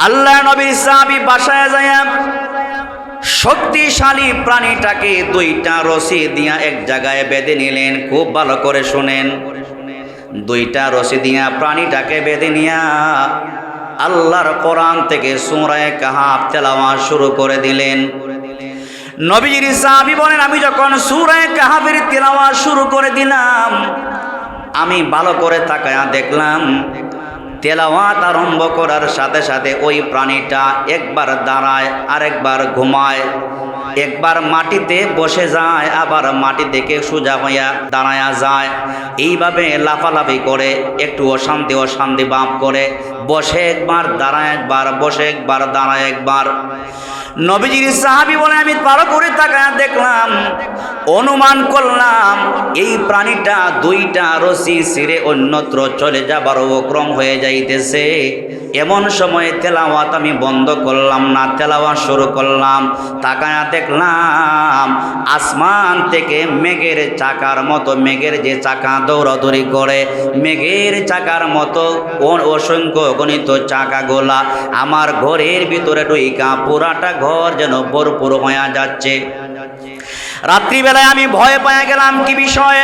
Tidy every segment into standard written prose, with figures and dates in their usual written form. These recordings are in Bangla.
আল্লাহ নবীর সাহাবী বাসায় যায় শক্তিশালী প্রাণীটাকে দুইটা রশি দিয়া এক জায়গায় বেঁধে নিলেন। খুব ভালো করে শুনেন, দুইটা রশি দিয়া প্রাণীটাকে বেঁধে নিয়া আল্লাহর কোরআন থেকে সূরা কাহাফ তেলাওয়াত শুরু করে দিলেন। নবীর সাহাবী বলেন, আমি যখন সূরা কাহাফের তেলাওয়াত শুরু করে দিলাম, আমি ভালো করে তাকায়া দেখলাম তেলাওয়াত আরম্ভ করার সাথে সাথে ওই প্রাণীটা একবার দাঁড়ায়, আরেকবার ঘুমায়, একবার মাটিতে বসে যায়, আবার মাটি থেকে সোজা হইয়া দাঁড়ায়া যায়। এইভাবে লাফালাফি করে একটু অশান্তি ভাব করে বসে একবার, দাঁড়ায় একবার, বসে একবার, দাঁড়ায় একবার। নবীজির সাহাবী বলে, আমি ভালো করে তাকায়া দেখলাম, অনুমান করলাম এই প্রাণীটা দুইটা রশি ছিঁড়ে অন্যত্র চলে যাবার উপক্রম হয়ে যাইতেছে। এমন সময় তেলাওয়াত আমি বন্ধ করলাম না, তেলাওয়াত শুরু করলাম। তাকায়া দেখলাম আসমান থেকে মেঘের চাকার মতো, মেঘের যে চাকা দৌড়াদৌড়ি করে, মেঘের চাকার মতো অসংখ্য গণিত চাকাগুলা আমার ঘরের ভিতরে ঢুইকা পুরাটা ঘর যেন ভরপুর হয়ে যাচ্ছে। রাত্রিবেলায় আমি ভয় পেয়ে গেলাম, কি বিষয়ে?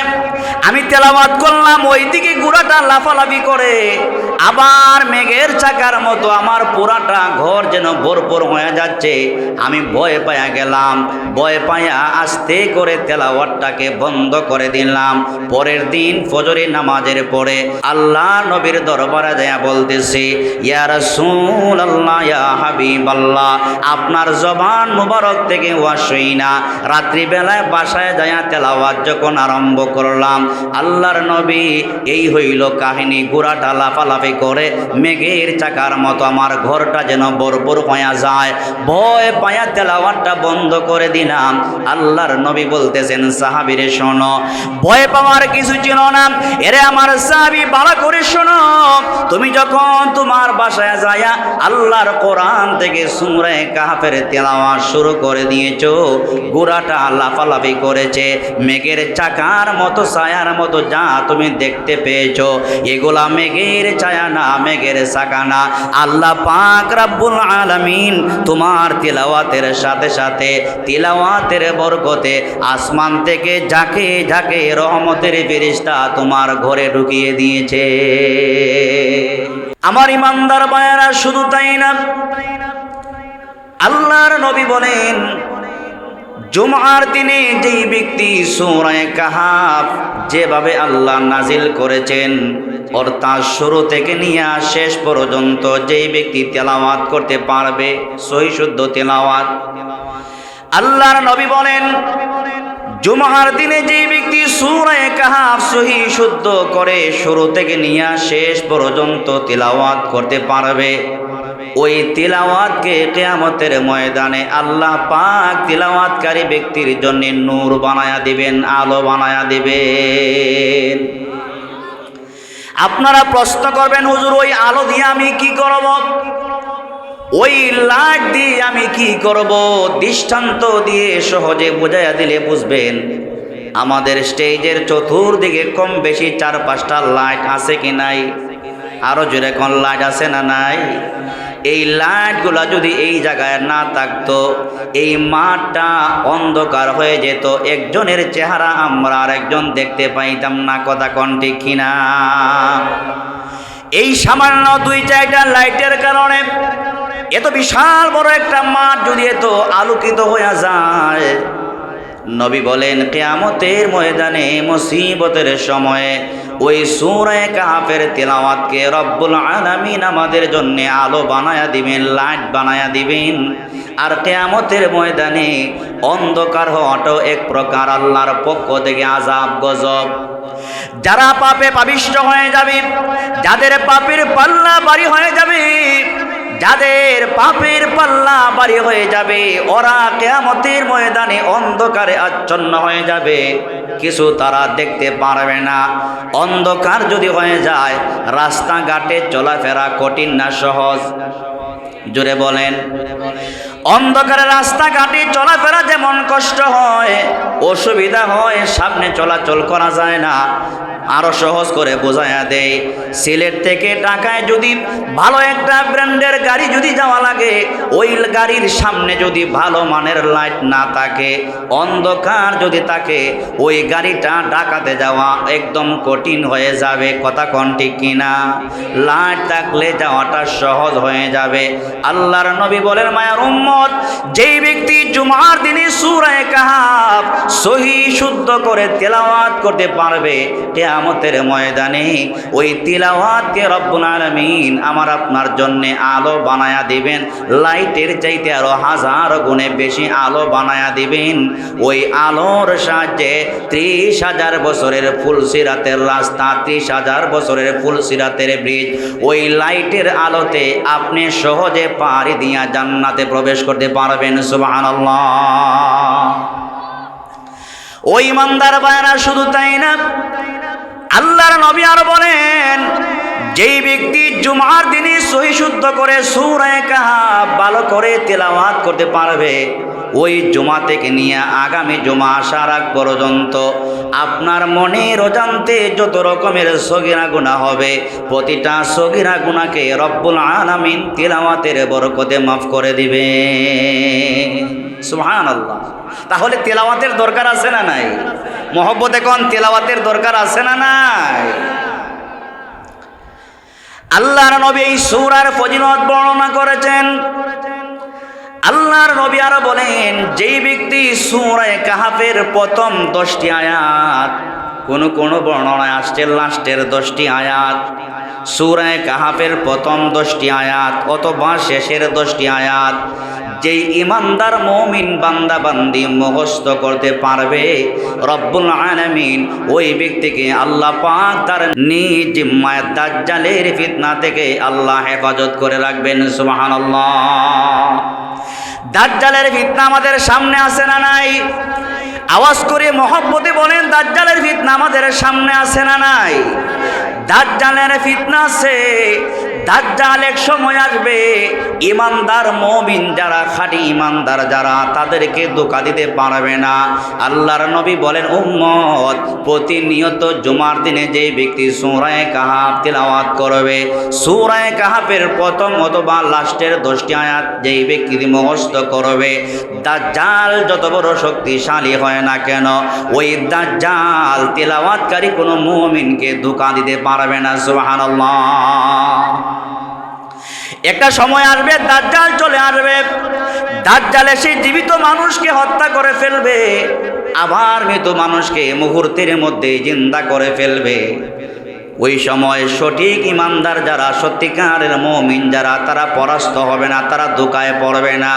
আমি তেলাওয়াত করলাম, ওইদিকে গুড়াটা লাফালাফি করে, আবার মেঘের চাকার মতো আমার পুরাটা ঘর যেন ভরপুর হয়ে যাচ্ছে। আমি ভয় পেয়ে গেলাম, ভয় পাইয়া আস্তে করে তেলাওয়াতটাকে বন্ধ করে দিলাম। পরের দিন ফজরের নামাজের পরে আল্লাহ নবীর দরবারে যায় বলতেছি, ইয়া রাসূলুল্লাহ, ইয়া হাবিবাল্লাহ, আপনার জবান মুবারক থেকে ওয়াসই না। রাত্রিবেলায় বাসায় যায় তেলাওয়াত যখন আরম্ভ করলাম, আল্লাহর নবী এই হইল কাহিনী, গুড়াটা লাফালাফি করে মেঘের চাকার মতো আমার ঘরটা যেন ভরপুর হয়ে যায়। ভয় পায়া তেলাওয়াতটা বন্ধ করে দিলাম। আল্লাহর নবী বলতেছেন, সাহাবীরে শোনো, ভয় পাওয়ার কিছু ছিল না। এরে আমার সাহাবী, ভালো করে শোনো, তুমি যখন তোমার বাসায় যায়া আল্লাহর কোরআন থেকে সূরা কাহাফের তেলাওয়াত শুরু করে দিয়েছো, গুড়াটা লাফালাফি করেছে, মেঘের চাকার মতো, ছায়ার মতো যা তুমি দেখতে পেয়েছো, এগুলা মেঘের ছায়া না, মেঘের চাকা না। আল্লাহ পাক রব্বুল আলামিন তোমার তিলাওয়াতের সাথে সাথে, তিলাওয়াতের বরকতে আসমান থেকে ঝাঁকে ঝাঁকে রহমতের ফেরেশতা তোমার ঘরে ঢুকিয়ে দিয়েছে। আমার ইমানদার ভাইয়েরা, শুধু তাই না, আল্লাহর নবী বলেন, জুমার দিনে যেই ব্যক্তি সূরা কাহাফ যেভাবে আল্লাহ নাজিল করেছেন, অর্থাৎ শুরু থেকে নিয়ে শেষ পর্যন্ত যেই ব্যক্তি তেলাওয়াত করতে পারবে, সহি শুদ্ধ তেলাওয়াত, আল্লাহর নবী বলেন, জুমার দিনে যেই ব্যক্তি সূরা কাহাফ সহি শুদ্ধ করে শুরু থেকে নিয়ে শেষ পর্যন্ত তেলাওয়াত করতে পারবে, ওই তিলাওয়াতকে কিয়ামতের ময়দানে আল্লাহ পাক তিলাওয়াতকারী ব্যক্তির জন্য নূর বানায়া দিবেন, আলো বানায়া দিবেন। আপনারা প্রশ্ন করবেন, হুজুর ওই আলো দিয়ে আমি কি করব, ওই লাইট দিয়ে আমি কি করব? দৃষ্টান্ত দিয়ে সহজে বুঝাইয়া দিলে বুঝবেন। আমাদের স্টেজের চতুর্দিকে কম বেশি 4-5টা লাইট আছে কি নাই? আরো জোরে কোন লাইট আছে না নাই? এই লাইটগুলা যদি এই জায়গায় না থাকতো, এই মাঠটা অন্ধকার হয়ে যেত, একজনের চেহারা আমরা আরেকজন দেখতে পাইতাম না। কথা কোন ঠিক কিনা? এই সামান্য 2-4টা লাইটের কারণে এত বিশাল বড় একটা মাঠ যদি এত আলোকিত হয়ে যায়, নবী বলেন কিয়ামতের ময়দানে মুসিবতের সময়ে ওই সূরা কাহাফের তেলাওয়াতকে রব্বুল আলামিন আমাদের জন্য আলো বানায়া দিবেন, লাইট বানায়া দিবেন। আর কিয়ামতের ময়দানে অন্ধকার হওয়াটাও এক প্রকার আল্লাহর পক্ষ থেকে আযাব, গজব। যারা পাপে পাবিষ্ট হয়ে যাবে, যাদের পাপের পাল্লা ভারী হয়ে যাবে, যাদের পাপের পাল্লা ভারী হয়ে যাবে, ওরা কিয়ামতের ময়দানে অন্ধকারে আচ্ছন্ন হয়ে যাবে, কিছু তারা দেখতে পারবে না। অন্ধকার যদি হয়ে যায়, রাস্তাঘাটে চলাফেরা কঠিন না সহজ? জোরে বলেন। অন্ধকারে রাস্তাঘাটে চলাফেরা যেমন কষ্ট হয়, অসুবিধা হয়, সামনে চলাচল করা যায় না, আরো সহজ করে বোঝায়া দেয়। সিলেট থেকে ঢাকায় যদি ভালো একটা ব্র্যান্ডের গাড়ি যদি যাওয়া লাগে, ওই গাড়ির সামনে যদি ভালো মানের লাইট না থাকে, অন্ধকার যদি থাকে, ওই গাড়িটা ঢাকাতে যাওয়া একদম কঠিন হয়ে যাবে। কথা কোন ঠিক কিনা? লাইট থাকলে যাওয়াটা সহজ হয়ে যাবে। আল্লাহর নবী বলেন, মায়ার উম্মত, যেই ব্যক্তি জুমার দিনে সূরা কাহাফ সহি শুদ্ধ করে তেলাওয়াত করতে পারবে, কিয়ামতের ময়দানে ওই তিলাওয়াতকে রব্বুল আলামিন আমার আপনার জন্য আলো বানায়া দিবেন, লাইটের চাইতে আরো হাজার গুণে বেশি আলো বানায়া দিবেন। ওই আলোর সাহায্যে 30,000 বছরের ফুলসিরাতের রাস্তা, 30,000 বছরের ফুলসিরাতের ব্রিজ, ওই লাইটের আলোতে আপনি সহজে পাড়ি দিয়া জান্নাতে প্রবেশ করতে পারবেন। সুবহানাল্লাহ। ওই ইমানদার ভাইরা, শুধু তাই না, আল্লাহর নবী আর বলেন, যেই ব্যক্তি জুমার দিনে সহি শুদ্ধ করে সূরা কাহাফ ভালো করে তেলাওয়াত করতে পারবে, ওই জুমা থেকে নিয়ে আগামী জুমা আসার আগ পর্যন্ত আপনার মনের অজান্তে যত রকমের সগীরা গুনাহ হবে, প্রতিটা সগীরা গুনাহকে রব্বুল আলামিন তেলাওয়াতের বরকতে মাফ করে দিবে। সুবহানাল্লাহ। তাহলে তেলাওয়াতের দরকার আছে না নাই? মহব্বতে কোন তেলাওয়াতের দরকার আছে না নাই? আল্লাহর নবী এই সূরার ফজিলত বর্ণনা করেছেন। আল্লাহর নবী আরো বলেন, যেই ব্যক্তি সূরা কাহাফের প্রথম 10টি আয়াত, কোন বর্ণনায় আসছে লাস্টের 10টি আয়াত, সূরা কাহাফের প্রথম 10টি আয়াত অথবা শেষের 10টি আয়াত যেই ইমানদার মুমিন বান্দা বান্দি মুখস্থ করতে পারবে, রব্বুল আলামিন ওই ব্যক্তিকে আল্লাহ পাক তার নিজ জিম্মায় দাজ্জালের ফিতনা থেকে আল্লাহ হেফাজত করে রাখবেন। সুবহানাল্লাহ। দাজ্জালের ফিতনা আমাদের সামনে আছে না নাই? আওয়াজ করে মহব্বতে বলেন, দাজ্জালের ফিতনা আমাদের সামনে আছে না নাই? দাজ্জালের ফিতনা আছে। দাজ্জাল এক সময় আসবে, ইমানদার মুমিন যারা, খাঁটি ইমানদার যারা, তাদেরকে ধোঁকা দিতে পারবে না। আল্লাহর নবী বলেন, উম্মত, প্রতিনিয়ত জুমার দিনে যে ব্যক্তি সূরা কাহাফ তেলাওয়াত করবে, সূরা কাহাফের প্রথম অথবা লাস্টের 10টি আয়াত যেই ব্যক্তি মুখস্থ করবে, দাজ্জাল যত বড় শক্তিশালী হয় না কেন, ওই দাজ্জাল তেলাওয়াতকারী কোনো মুমিনকে ধোঁকা দিতে পারবে না। সুবহানাল্লাহ। একটা সময় আসবে, দাজ্জাল চলে আসবে, দাজ্জাল এসে জীবিত মানুষকে হত্যা করে ফেলবে, আবার মৃত মানুষকে মুহূর্তের মধ্যে জিন্দা করে ফেলবে। ওই সময় সঠিক ইমানদার যারা, সত্যিকারের মুমিন যারা, তারা পরাস্ত হবে না, তারা ধোঁকায় পড়বে না।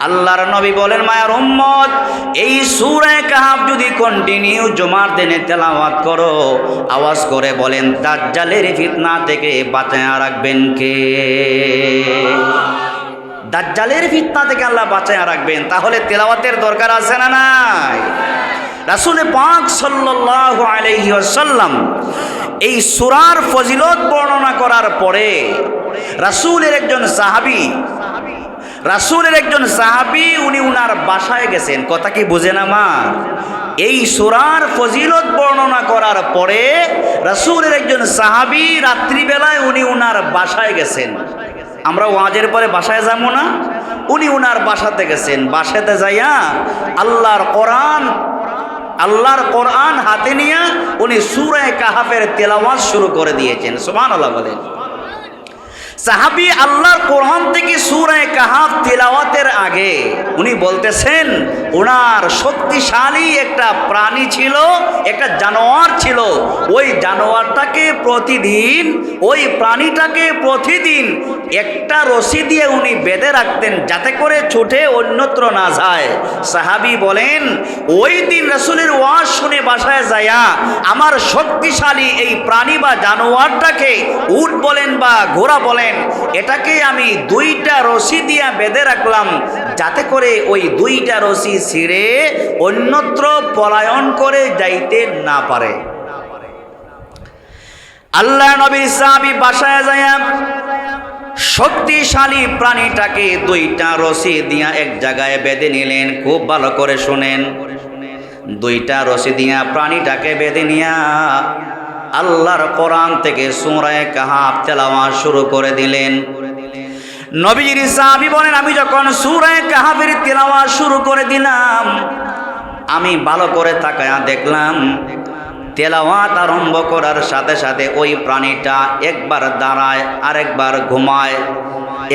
আল্লাহর নবী বলেন, মায়ার উম্মত, এই সূরা কাহাফ যদি কন্টিনিউ জুমার দিনে তেলাওয়াত করো, আওয়াজ করে বলেন, দাজ্জালের ফিতনা থেকে বাঁচায় রাখবেন কে? দাজ্জালের ফিতনা থেকে আল্লাহ বাঁচায় রাখবেন। তাহলে তেলাওয়াতের দরকার আছে না নাই? রাসূল পাক সাল্লাল্লাহু আলাইহি ওয়াসাল্লাম এই সূরার ফজিলত বর্ণনা করার পরে রাসূলের একজন সাহাবী উনি উনার বাসায় গেছেন। কথা কি বুঝেন আমার? এই সূরার ফজিলত বর্ণনা করার পরে রাসূলের একজন সাহাবী রাত্রিবেলায় উনি উনার বাসায় গেছেন। আমরা ওয়াজের পরে বাসায় যাবো না, উনি উনার বাসাতে গেছেন। বাসাতে যাইয়া আল্লাহর কোরআন হাতে নিয়ে উনি সূরা কাহাফের তেলাওয়াত শুরু করে দিয়েছেন। সুবহানাল্লাহ বলেন। সাহাবী আল্লাহর কোরআন থেকে সূরা কাহাফ তেলাওয়াতের আগে উনি বলতেছেন, ওনার শক্তিশালী একটা প্রাণী ছিল, একটা জানোয়ার ছিল। ওই জানোয়ারটাকে প্রতিদিন, ওই প্রাণীটাকে প্রতিদিন একটা রশি দিয়ে উনি বেঁধে রাখতেন, যাতে করে ছুটে অন্যত্র না যায়। সাহাবী বলেন, ওই দিন রাসূলের ওয়াজ শুনে বাসায় যায়া আমার শক্তিশালী এই প্রাণী বা জানোয়ারটাকে, উট বলেন বা ঘোড়া বলেন, এটাকে আমি 2টা রশি দিয়ে বেঁধে রাখলাম, যাতে করে ওই 2টা রশি ছিঁড়ে অন্যত্র পলায়ন করে যাইতে না পারে। আল্লাহ নবীর সাহাবী বাসায় যায় শক্তিশালী প্রাণীটাকে দুইটা রশি দিয়া এক জায়গায় বেঁধে নিলেন। খুব ভালো করে শুনেন, দুইটা রশি দিয়া প্রাণীটাকে বেঁধে নিয়া আল্লাহর কোরআন থেকে সূরা কাহাফ তেলাওয়াত শুরু করে দিলেন। নবীজির সাহাবী বলেন, আমি যখন সূরা কাহাফের তেলাওয়াত শুরু করে দিলাম, আমি ভালো করে তাকায়া দেখলাম তেলাওয়াত আরম্ভ করার সাথে সাথে ওই প্রাণীটা একবার দাঁড়ায়, আরেকবার ঘুমায়,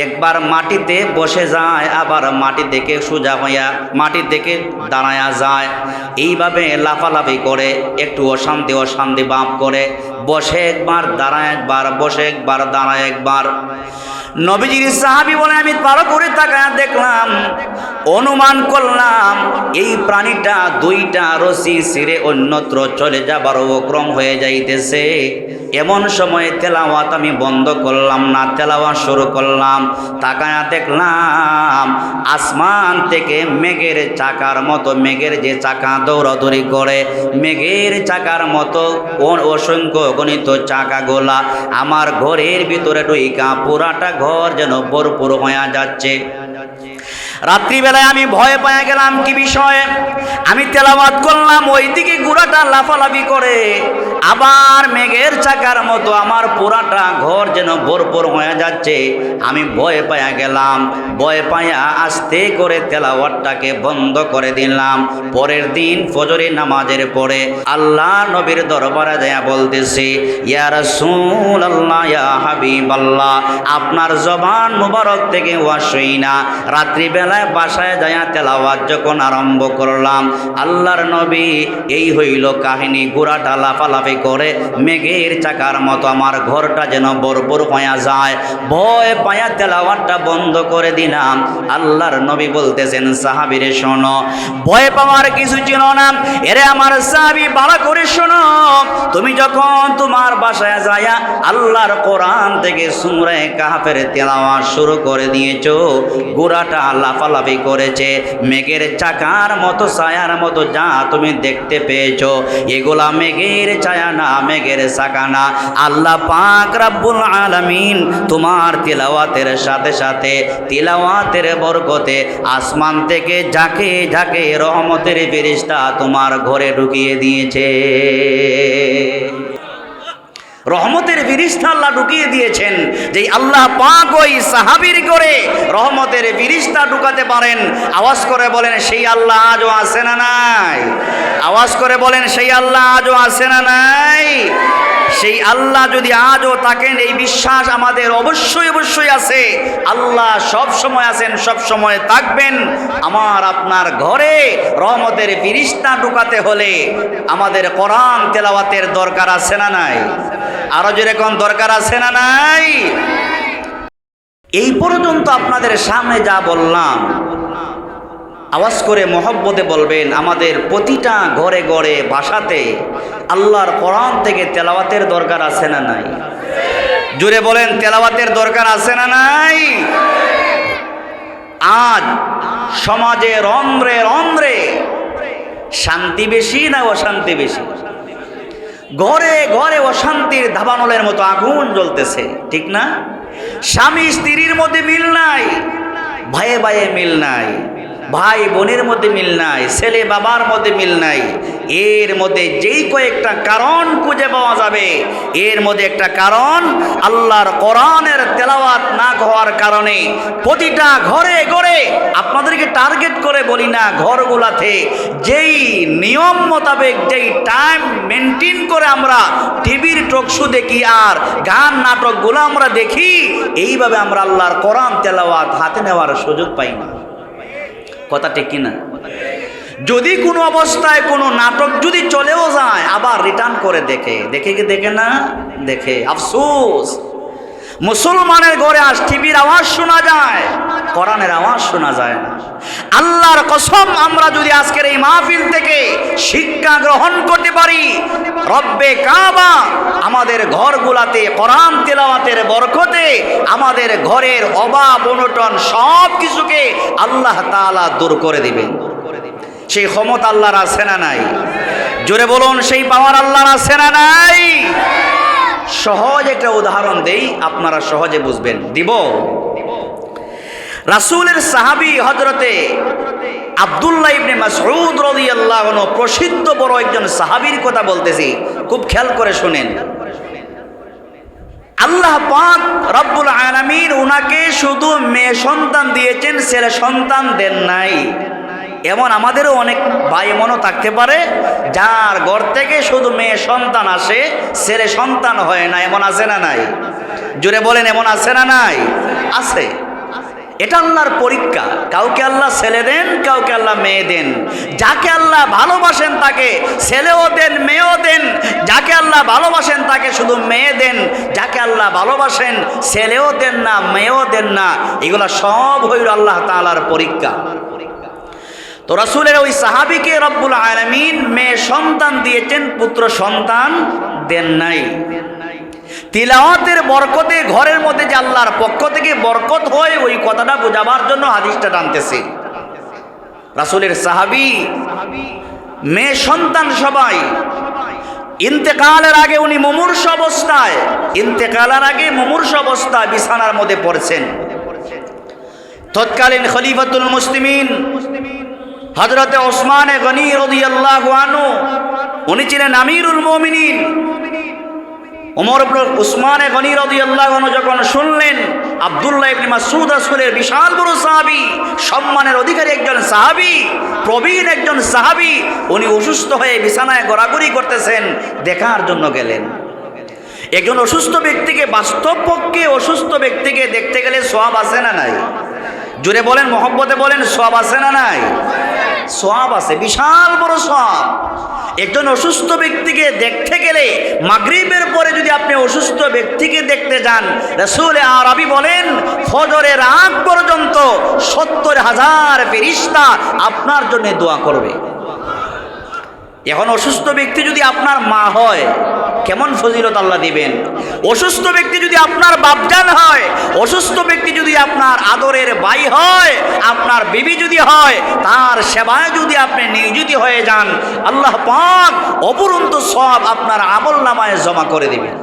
একবার মাটিতে বসে যায়, আবার মাটি থেকে সোজা হইয়া মাটি থেকে দাঁড়ায়া যায়। এইভাবে লাফালাফি করে, একটু অশান্তি অশান্তি ভাব করে, বসে একবার দাঁড়ায় একবার, বসে একবার দাঁড়ায় একবার। নবীজির সাহাবী বলে, আমি ভালো করে তাকায়া দেখলাম, অনুমান করলাম এই প্রাণীটা দুইটা রশি ছিঁড়ে অন্যত্র চলে যাবার উপক্রম হয়ে যাইতেছে। এমন সময় তেলাওয়াত আমি বন্ধ করলাম না, তেলাওয়াত শুরু করলাম। তাকায়া দেখলাম আসমান থেকে মেঘের চাকার মতো, মেঘের যে চাকা দৌড়াদৌড়ি করে, মেঘের চাকার মতো অসংখ্য গণিত চাকাগুলা আমার ঘরের ভিতরে ঢুইকা পুরাটা ঘর যেন ভরপুর হয়ে যাচ্ছে। রাত্রিবেলায় আমি ভয় পেয়ে গেলাম, কি বিষয়ে? আমি তেলাওয়াত করলাম, ওইদিকে গুড়াটা লাফালাফি করে, আবার মেঘের চাকার মতো আমার পুরাটা ঘর যেন ভরপুর হয়ে যাচ্ছে। আমি ভয় পেয়ে গেলাম, ভয় পাইয়া আস্তে করে তেলাওয়াতটাকে বন্ধ করে দিলাম। পরের দিন ফজরের নামাজের পরে আল্লাহ নবীর দরবারে যায় বলতেছি, ইয়া রাসূলুল্লাহ, ইয়া হাবিবাল্লাহ, আপনার জবান মুবারক থেকে ওয়াসই না। রাত্রিবেলায় বাসায় যায় তেলাওয়াত যখন আরম্ভ করলাম, আল্লাহর নবী এই হইল কাহিনী, গুড়াটা লাফালাফি করে মেঘের চাকার মতো আমার ঘরটা যেন ভরপুর হয়ে যায়। ভয় পায়া তেলাওয়াতটা বন্ধ করে দিলাম। আল্লাহর নবী বলতেছেন, সাহাবীরে শোনো, ভয় পাওয়ার কিছু ছিল না। এরে আমার সাহাবী, ভালো করে শোনো, তুমি যখন তোমার বাসায় যায়া আল্লাহর কোরআন থেকে সূরা কাহাফের তেলাওয়াত শুরু করে দিয়েছো, গুড়াটা লাফালাফি করেছে, মেঘের চাকার মতো ছায়ার মতো যা তুমি দেখতে পেয়েছো, এগুলা মেঘের ছায়া না, মেঘের চাকা না। আল্লাহ পাক রব্বুল আলামিন তোমার তিলাওয়াতের সাথে সাথে তিলাওয়াতের বরকতে আসমান থেকে ঝাঁকে ঝাঁকে রহমতের ফেরেশতা তোমার ঘরে ঢুকিয়ে দিয়েছে। রহমতের ফেরেশতা আল্লাহ ঢুকিয়ে দিয়েছেন। যে আল্লাহ পাক ওই সাহাবীর করে রহমতের ফেরেশতা ঢুকাতে পারেন, আওয়াজ করে বলেন সেই আল্লাহ আজও আছে না নাই? আওয়াজ করে বলেন সেই আল্লাহ আজও আছে না নাই? সেই আল্লাহ যদি আজও থাকেন, এই বিশ্বাস আমাদের অবশ্যই অবশ্যই আছে। আল্লাহ সব সময় আছেন, সব সময় থাকবেন। আমার আপনার ঘরে রহমতের ফেরেশতা ঢুকাতে হলে আমাদের কোরআন তেলাওয়াতের দরকার আছে না নাই? আরো যেরকম দরকার আছে না নাই? এই পর্যন্ত আপনাদের সামনে যা বললাম, আওয়াজ করে মহব্বতে বলবেন, আমাদের প্রতিটা ঘরে ঘরে বাসাতে আল্লাহর কোরআন থেকে তেলাওয়াতের দরকার আছে না নাই? জুড়ে বলেন, তেলাওয়াতের দরকার আছে না নাই? আজ সমাজে রন্ধ্রে রন্ধ্রে শান্তি বেশি না অশান্তি বেশি? ঘরে ঘরে অশান্তির দাবানলের মতো আগুন জ্বলতেছে, ঠিক না? স্বামী স্ত্রীর মধ্যে মিল নাই, ভাইয়ে ভাইয়ে মিল নাই, ভাই বোনের মধ্যে মিল নাই, ছেলে বাবার মধ্যে মিল নাই। এর মধ্যে যেই কয়েকটা কারণ খুঁজে পাওয়া যাবে, এর মধ্যে একটা কারণ আল্লাহর কোরআনের তেলাওয়াত না হওয়ার কারণে প্রতিটা ঘরে ঘরে, আপনাদেরকে টার্গেট করে বলি না, ঘরগুলাতে যেই নিয়ম মোতাবেক যেই টাইম মেনটেন করে আমরা টিভির টকশো দেখি আর গান নাটকগুলো আমরা দেখি, এইভাবে আমরা আল্লাহর কোরআন তেলাওয়াত হাতে নেওয়ার সুযোগ পাই না। কথা ঠিক কিনা? যদি কোনো অবস্থায় কোনো নাটক যদি চলেও যায়, আবার রিটার্ন করে দেখে, দেখে কি দেখে না? দেখে। আফসোস, মুসলমানের ঘরে আজ টিভির আওয়াজ শোনা যায়, কোরআনের আওয়াজ শোনা যায় না। আল্লাহর কসম, আমরা যদি আজকের এই মাহফিল থেকে শিক্ষা গ্রহণ করতে পারি, রব্বে কাবা আমাদের ঘরগুলাতে কোরআন তেলাওয়াতের বরকতে আমাদের ঘরের অভাব অনটন সব কিছুকে আল্লাহ তাআলা দূর করে দিবেন। সেই ক্ষমতা আল্লাহর আছে না নাই? জোরে বলুন, সেই পাওয়ার আল্লাহর আছে না নাই? সহজ একটা উদাহরণ দেই, আপনারা সহজে বুঝবেন। দিব? রাসূলের সাহাবী হযরতে আব্দুল্লাহ ইবনে মাসউদ রাদিয়াল্লাহু আনহু, প্রসিদ্ধ বড় একজন সাহাবীর কথা বলতেছি, খুব খেয়াল করে শুনেন। আল্লাহ পাক রব্বুল আলামিন উনাকে শুধু মেয়ে সন্তান দিয়েছেন, ছেলে সন্তান দেন নাই। এমন আমাদেরও অনেক ভাই এমনও থাকতে পারে যার ঘর থেকে শুধু মেয়ে সন্তান আসে, ছেলে সন্তান হয় না। এমন আছে না নাই? জোরে বলেন, এমন আছে না নাই? আছে। এটা আল্লাহর পরীক্ষা। কাউকে আল্লাহ ছেলে দেন, কাউকে আল্লাহ মেয়ে দেন। যাকে আল্লাহ ভালোবাসেন তাকে ছেলেও দেন, মেয়েও দেন। যাকে আল্লাহ ভালোবাসেন তাকে শুধু মেয়ে দেন। যাকে আল্লাহ ভালোবাসেন ছেলেও দেন না, মেয়েও দেন না। এগুলা সব হইল আল্লাহ তাআলার পরীক্ষা। তো রাসূলের ওই সাহাবীকে রব্বুল আলামিন মেয়ে সন্তান দিয়েছেন, পুত্র সন্তান দেন নাই। তিলাওয়াতের বরকতে ঘরের মধ্যে যে আল্লাহর পক্ষ থেকে বরকত হয়, ওই কথাটা বোঝাবার জন্য হাদিসটা টানতেছে। রাসূলের সাহাবী মেয়ে সন্তান সবাই, ইন্তেকালের আগে উনি মুমূর্ষ অবস্থায়, ইন্তেকালের আগে মুমূর্ষ অবস্থায় বিছানার মধ্যে পড়েছেন। তৎকালীন খলিফাতুল মুসলিমিন হযরতে ওসমান গনি রাদিয়াল্লাহু আনহু, উনি ছিলেন আমিরুল মুমিনিন। ওমর ইবনে উসমান গনি রাদিয়াল্লাহু আনহু যখন শুনলেন আব্দুল্লাহ ইবনে মাসউদ রাসূলের বিশাল বড় সাহাবী, সম্মানের অধিকারী একজন সাহাবী, প্রবীণ একজন সাহাবী, উনি অসুস্থ হয়ে বিছানায় গড়াগড়ি করতেছেন, দেখার জন্য গেলেন। একজন অসুস্থ ব্যক্তিকে, বাস্তব পক্ষে অসুস্থ ব্যক্তিকে দেখতে গেলে সওয়াব আছে না নাই? জোরে বলেন, মহব্বতে বলেন, সওয়াব আছে না নাই? সওয়াব আছে, বিশাল বড় সওয়াব। একজন অসুস্থ ব্যক্তিকে দেখতে গেলে, মাগরিবের পরে যদি আপনি অসুস্থ ব্যক্তিকে দেখতে যান, রাসূল আরবি বলেন ফজরের আগ পর্যন্ত ৭০,০০০ ফেরেশতা আপনার জন্য দোয়া করবে। এখন অসুস্থ ব্যক্তি যদি আপনার মা হয়, কেমন ফজিলত আল্লাহ দিবেন। অসুস্থ ব্যক্তি যদি আপনার বাপজান হয়, অসুস্থ ব্যক্তি যদি আপনার আদরের ভাই হয়, আপনার বিবি যদি হয়, তার সেবায় যদি আপনি নিয়োজিত হয়ে যান, আল্লাহ পাক অপরন্ত সওয়াব আপনার আমলনামায় জমা করে দিবেন।